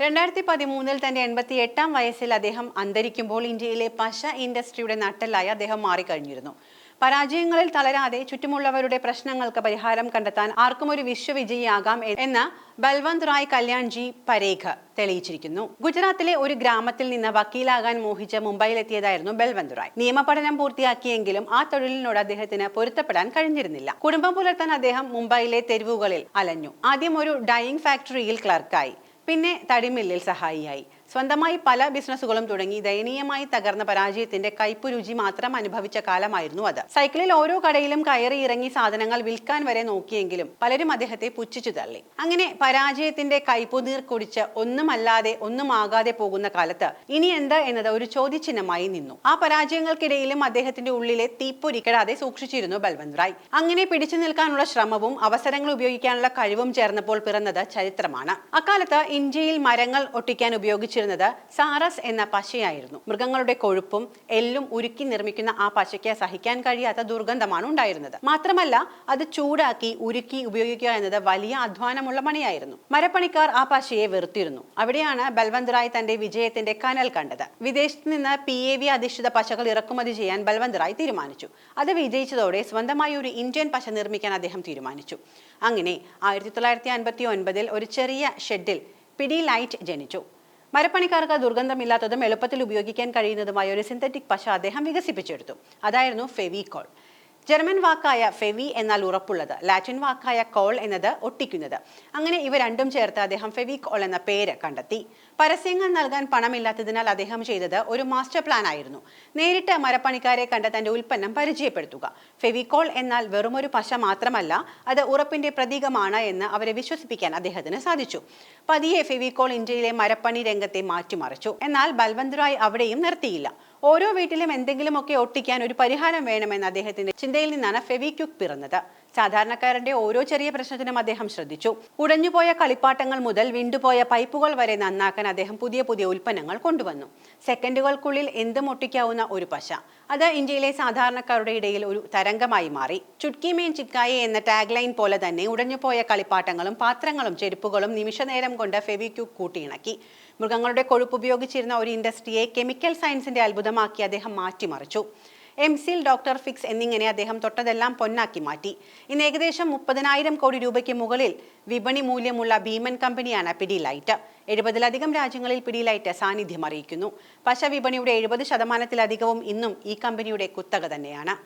2013 തന്റെ 88-ാം വയസ്സിൽ അദ്ദേഹം അന്തരിക്കുമ്പോൾ ഇന്ത്യയിലെ പശ ഇൻഡസ്ട്രിയുടെ നട്ടെല്ലായി അദ്ദേഹം മാറിക്കഴിഞ്ഞിരുന്നു. പരാജയങ്ങളിൽ തളരാതെ ചുറ്റുമുള്ളവരുടെ പ്രശ്നങ്ങൾക്ക് പരിഹാരം കണ്ടെത്താൻ ആർക്കും ഒരു വിശ്വവിജയിയാകാം എന്ന് ബൽവന്ത് റായ് കല്യാൺജി പരേഖ് തെളിയിച്ചിരിക്കുന്നു. ഗുജറാത്തിലെ ഒരു ഗ്രാമത്തിൽ നിന്ന് വക്കീലാകാൻ മോഹിച്ച് മുംബൈയിലെത്തിയതായിരുന്നു ബൽവന്ത് റായ്. നിയമപഠനം പൂർത്തിയാക്കിയെങ്കിലും ആ തൊഴിലിനോട് അദ്ദേഹത്തിന് പൊരുത്തപ്പെടാൻ കഴിഞ്ഞിരുന്നില്ല. കുടുംബം പുലർത്താൻ അദ്ദേഹം മുംബൈയിലെ തെരുവുകളിൽ അലഞ്ഞു. ആദ്യം ഒരു ഡൈയിങ് ഫാക്ടറിയിൽ ക്ലർക്കായി, പിന്നെ തടിമില്ലിൽ സഹായിയായി. സ്വന്തമായി പല ബിസിനസ്സുകളും തുടങ്ങി ദയനീയമായി തകർന്ന പരാജയത്തിന്റെ കയ്പുരുചി മാത്രം അനുഭവിച്ച കാലമായിരുന്നു അത്. സൈക്കിളിൽ ഓരോ കടയിലും കയറി ഇറങ്ങി സാധനങ്ങൾ വിൽക്കാൻ വരെ നോക്കിയെങ്കിലും പലരും അദ്ദേഹത്തെ പുച്ഛിച്ചു തള്ളി. അങ്ങനെ പരാജയത്തിന്റെ കയ്പുനീർ കുടിച്ച് ഒന്നുമല്ലാതെ ഒന്നുമാകാതെ പോകുന്ന കാലത്ത് ഇനി എന്ത് എന്നത് ഒരു ചോദ്യചിഹ്നമായി നിന്നു. ആ പരാജയങ്ങൾക്കിടയിലും അദ്ദേഹത്തിന്റെ ഉള്ളിലെ തീപ്പൊരി കെടാതെ സൂക്ഷിച്ചിരുന്നു ബൽവന്ത് റായ്. അങ്ങനെ പിടിച്ചു നിൽക്കാനുള്ള ശ്രമവും അവസരങ്ങൾ ഉപയോഗിക്കാനുള്ള കഴിവും ചേർന്നപ്പോൾ പിറന്നത് ചരിത്രമാണ്. അക്കാലത്ത് ഇന്ത്യയിൽ മരങ്ങൾ ഒട്ടിക്കാൻ ഉപയോഗിച്ചിരുന്നത് സാറസ് എന്ന പശയായിരുന്നു. മൃഗങ്ങളുടെ കൊഴുപ്പും എല്ലും ഉരുക്കി നിർമ്മിക്കുന്ന ആ പശയ്ക്ക് സഹിക്കാൻ കഴിയാത്ത ദുർഗന്ധമാണ് ഉണ്ടായിരുന്നത്. മാത്രമല്ല, അത് ചൂടാക്കി ഉരുക്കി ഉപയോഗിക്കുക എന്നത് വലിയ അധ്വാനമുള്ള പണിയായിരുന്നു. മരപ്പണിക്കാർ ആ പശയെ വെറുത്തിരുന്നു. അവിടെയാണ് ബൽവന്ത് റായ് തന്റെ വിജയത്തിന്റെ കനൽ കണ്ടത്. വിദേശത്ത് നിന്ന് PAV അധിഷ്ഠിത പശകൾ ഇറക്കുമതി ചെയ്യാൻ ബൽവന്ത് റായ് തീരുമാനിച്ചു. അത് വിജയിച്ചതോടെ സ്വന്തമായി ഒരു ഇന്ത്യൻ പശ നിർമ്മിക്കാൻ അദ്ദേഹം തീരുമാനിച്ചു. അങ്ങനെ 1959 ഒരു ചെറിയ ഷെഡിൽ പിഡിലൈറ്റ് ജനിച്ചു. മരപ്പണിക്കാർക്ക് ദുർഗന്ധമില്ലാത്തതും എളുപ്പത്തിൽ ഉപയോഗിക്കാൻ കഴിയുന്നതുമായ ഒരു സിന്തറ്റിക് പശ അദ്ദേഹം വികസിപ്പിച്ചെടുത്തു. അതായിരുന്നു ഫെവിക്കോൾ. ജർമ്മൻ വാക്കായ ഫെവി എന്നാൽ ഉറപ്പുള്ളത്, ലാറ്റിൻ വാക്കായ കോൾ എന്നത് ഒട്ടിക്കുന്നത്. അങ്ങനെ ഇവ രണ്ടും ചേർത്ത് അദ്ദേഹം ഫെവിക്കോൾ എന്ന പേര് കണ്ടെത്തി. പരസ്യങ്ങൾ നൽകാൻ പണമില്ലാത്തതിനാൽ അദ്ദേഹം ചെയ്തത് ഒരു മാസ്റ്റർ പ്ലാൻ ആയിരുന്നു. നേരിട്ട് മരപ്പണിക്കാരെ കണ്ട് തന്റെ ഉൽപ്പന്നം പരിചയപ്പെടുത്തുക. ഫെവിക്കോൾ എന്നാൽ വെറുമൊരു പശ മാത്രമല്ല, അത് ഉറപ്പിന്റെ പ്രതീകമാണ് എന്ന് അവരെ വിശ്വസിപ്പിക്കാൻ അദ്ദേഹത്തിന് സാധിച്ചു. പതിയെ ഫെവിക്കോൾ ഇന്ത്യയിലെ മരപ്പണി രംഗത്തെ മാറ്റിമറിച്ചു. എന്നാൽ ബൽവന്ത് റായ് അവിടെയും നിർത്തിയില്ല. ഓരോ വീട്ടിലും എന്തെങ്കിലുമൊക്കെ ഒട്ടിക്കാൻ ഒരു പരിഹാരം വേണമെന്ന അദ്ദേഹത്തിന്റെ ചിന്തയിൽ നിന്നാണ് ഫെവിക്വിക് പിറന്നത്. സാധാരണക്കാരന്റെ ഓരോ ചെറിയ പ്രശ്നത്തിനും അദ്ദേഹം ശ്രദ്ധിച്ചു. ഉടഞ്ഞുപോയ കളിപ്പാട്ടങ്ങൾ മുതൽ വിണ്ടുപോയ പൈപ്പുകൾ വരെ നന്നാക്കാൻ അദ്ദേഹം പുതിയ പുതിയ ഉൽപ്പന്നങ്ങൾ കൊണ്ടുവന്നു. സെക്കൻഡുകൾക്കുള്ളിൽ എന്തും ഒട്ടിക്കാവുന്ന ഒരു പശ, അത് ഇന്ത്യയിലെ സാധാരണക്കാരുടെ ഇടയിൽ ഒരു തരംഗമായി മാറി. ചുട്കി മേൻ ചിക്കായെ എന്ന ടാഗ് ലൈൻ പോലെ തന്നെ ഉടഞ്ഞുപോയ കളിപ്പാട്ടങ്ങളും പാത്രങ്ങളും ചെരുപ്പുകളും നിമിഷനേരം കൊണ്ട് ഫെവിക്വിക് കൂട്ടിയിണക്കി. മൃഗങ്ങളുടെ കൊഴുപ്പ് ഉപയോഗിച്ചിരുന്ന ഒരു ഇൻഡസ്ട്രിയെ കെമിക്കൽ സയൻസിന്റെ അത്ഭുതമാക്കി അദ്ദേഹം മാറ്റിമറിച്ചു. എംസിൽ, ഡോക്ടർ ഫിക്സ് എന്നിങ്ങനെ അദ്ദേഹം തൊട്ടതെല്ലാം പൊന്നാക്കി മാറ്റി. ഇന്ന് ഏകദേശം 30,000 കോടി രൂപയ്ക്ക് മുകളിൽ വിപണി മൂല്യമുള്ള ഭീമൻ കമ്പനിയാണ് പിഡിലൈറ്റ്. 70-ലധികം രാജ്യങ്ങളിൽ പിഡിലൈറ്റ് സാന്നിധ്യം അറിയിക്കുന്നു. പശ വിപണിയുടെ 70%-ലധികവും ഇന്നും ഈ കമ്പനിയുടെ കുത്തക തന്നെയാണ്.